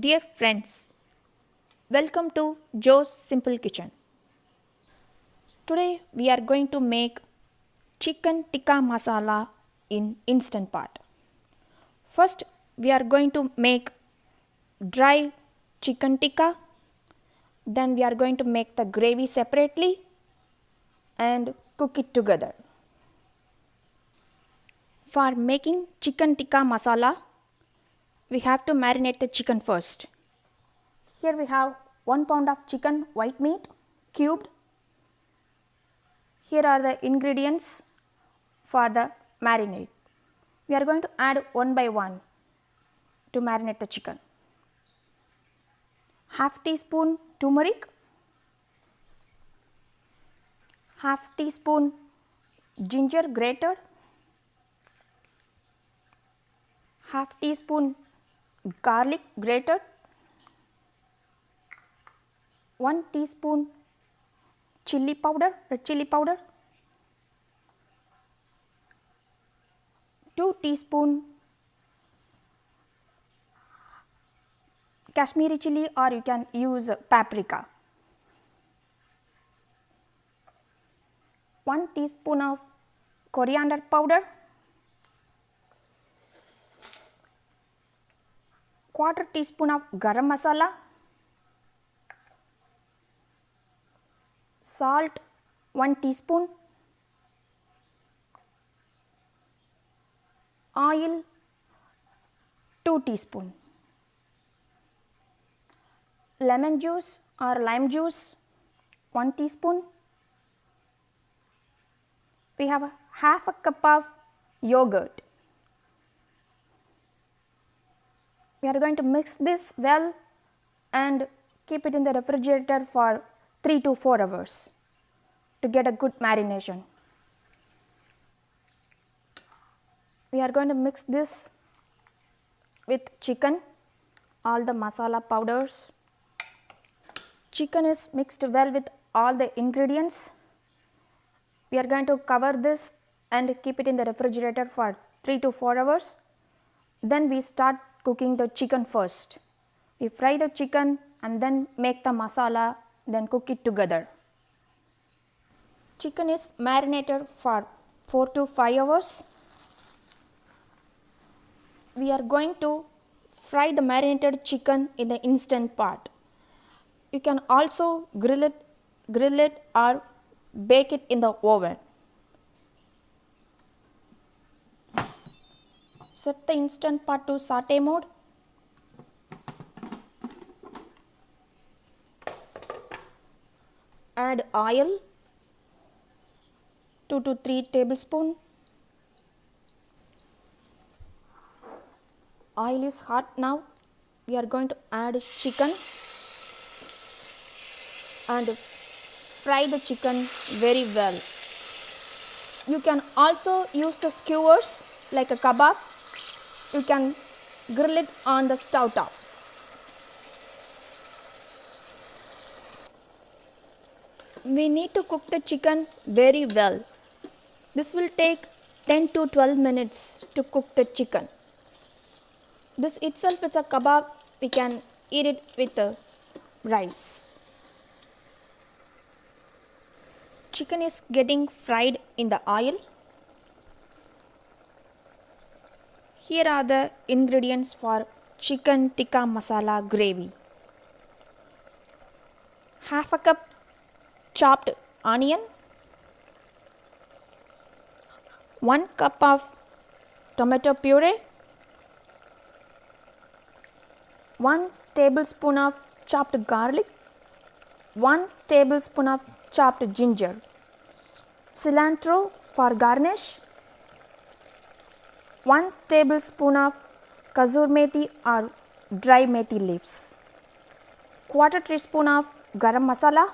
Dear friends, welcome to Joe's Simple Kitchen. Today we are going to make chicken tikka masala in instant pot. First we are going to make dry chicken tikka, then we are going to make the gravy separately and cook it together. For making chicken tikka masala, we have to marinate the chicken first. Here we have 1 pound of chicken white meat cubed. Here are the ingredients for the marinade. We are going to add one by one to marinate the chicken. Half teaspoon turmeric, half teaspoon ginger grated, half teaspoon garlic grated, 1 teaspoon chili powder, red chili powder, 2 teaspoon Kashmiri chili, or you can use paprika, 1 teaspoon of coriander powder, quarter teaspoon of garam masala, salt 1 teaspoon, oil 2 teaspoon, lemon juice or lime juice 1 teaspoon. We have half a cup of yogurt. We are going to mix this well and keep it in the refrigerator for 3 to 4 hours to get a good marination. We are going to mix this with chicken, all the masala powders. Chicken is mixed well with all the ingredients. We are going to cover this and keep it in the refrigerator for 3 to 4 hours. Then we start cooking the chicken first. We fry the chicken and then make the masala, then cook it together. Chicken is marinated for 4 to 5 hours. We are going to fry the marinated chicken in the instant pot. You can also grill it or bake it in the oven. Set the instant pot to saute mode. Add oil 2 to 3 tablespoons. Oil is hot now. We are going to add chicken and fry the chicken very well. You can also use the skewers like a kebab. You can grill it on the stove top. We need to cook the chicken very well. This will take 10 to 12 minutes to cook the chicken. This itself is a kebab. We can eat it with rice. Chicken is getting fried in the oil. Here are the ingredients for chicken tikka masala gravy. Half a cup chopped onion, 1 cup of tomato puree, 1 tablespoon of chopped garlic, 1 tablespoon of chopped ginger, cilantro for garnish, 1 tablespoon of kasur methi or dry methi leaves, quarter teaspoon of garam masala,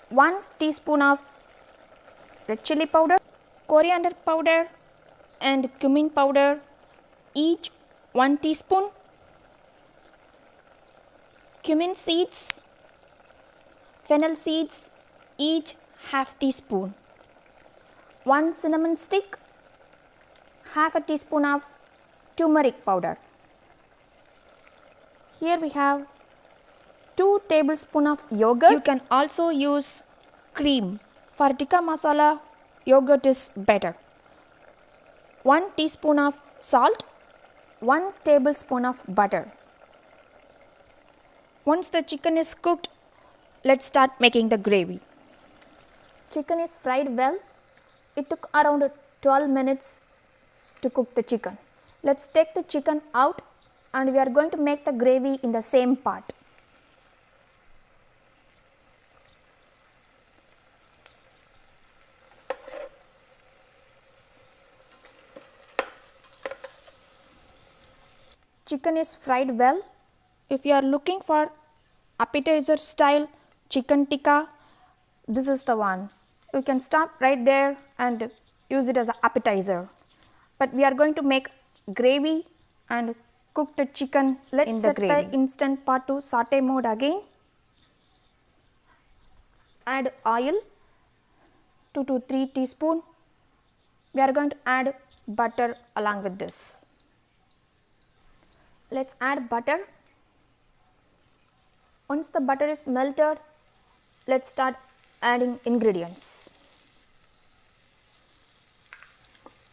1 teaspoon of red chili powder, coriander powder and cumin powder each 1 teaspoon, cumin seeds, fennel seeds each half teaspoon, 1 cinnamon stick, half a teaspoon of turmeric powder. Here we have 2 tablespoons of yogurt. You can also use cream. For tikka masala, yogurt is better. 1 teaspoon of salt, 1 tablespoon of butter. Once the chicken is cooked, let's start making the gravy. Chicken is fried well. It took around 12 minutes to cook the chicken. Let's take the chicken out and we are going to make the gravy in the same pot. Chicken is fried well. If you are looking for appetizer style chicken tikka, this is the one. You can stop right there and use it as an appetizer. But we are going to make gravy and cook the chicken. Let's set the instant pot to saute mode again. Add oil 2 to 3 teaspoons. We are going to add butter along with this. Let's add butter. Once the butter is melted, let's start adding ingredients.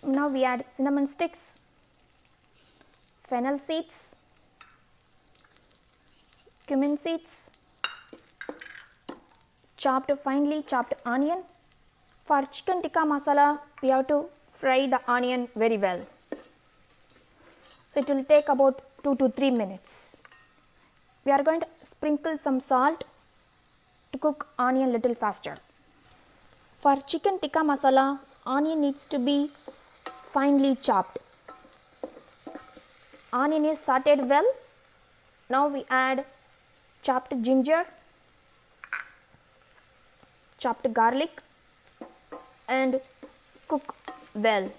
Now we add cinnamon sticks, fennel seeds, cumin seeds, finely chopped onion. For chicken tikka masala, we have to fry the onion very well. So it will take about 2 to 3 minutes. We are going to sprinkle some salt to cook onion little faster. For chicken tikka masala, onion needs to be finely chopped. Onion is sauteed well. Now we add chopped ginger, chopped garlic and cook well.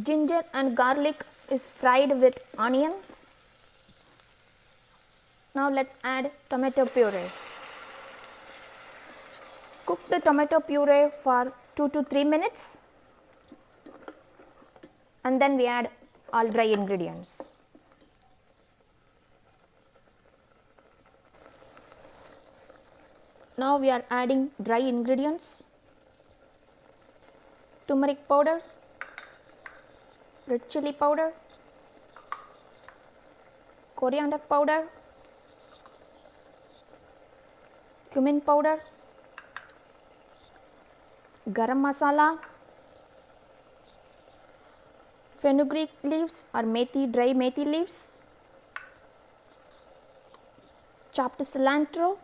Ginger and garlic is fried with onions. Now let's add tomato puree. Cook the tomato puree for 2 to 3 minutes and then we add all dry ingredients. Now we are adding dry ingredients: turmeric powder, red chili powder, coriander powder, cumin powder, garam masala, fenugreek leaves or dry methi leaves, chopped cilantro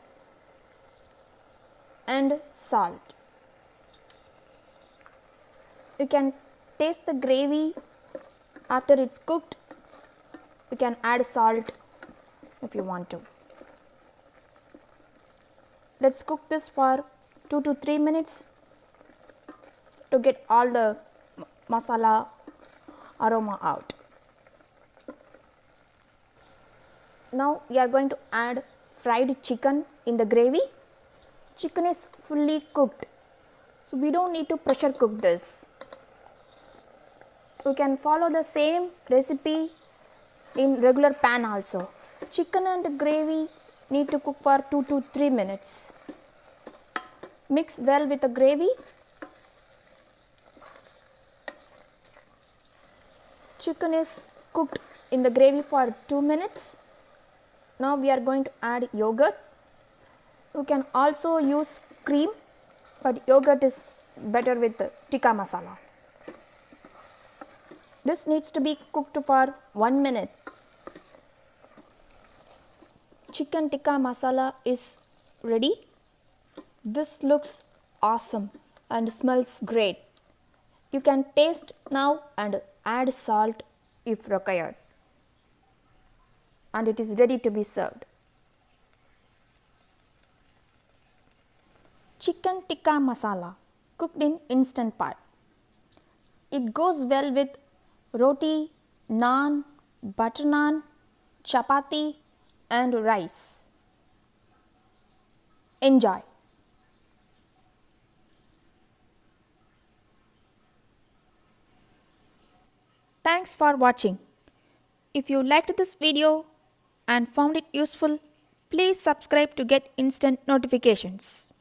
and salt. You can taste the gravy after it's cooked. You can add salt if you want to. Let's cook this for 2 to 3 minutes to get all the masala aroma out. Now we are going to add fried chicken in the gravy. Chicken is fully cooked, so we don't need to pressure cook this. You can follow the same recipe in regular pan also. Chicken and gravy need to cook for 2 to 3 minutes. Mix well with the gravy. Chicken is cooked in the gravy for 2 minutes. Now we are going to add yogurt. You can also use cream, but yogurt is better with the tikka masala. This needs to be cooked for 1 minute. Chicken tikka masala is ready. This looks awesome and smells great. You can taste now and add salt if required. And it is ready to be served. Chicken tikka masala cooked in instant pot. It goes well with roti, naan, butter naan, chapati and rice. Enjoy. Thanks for watching. If you liked this video and found it useful, please subscribe to get instant notifications.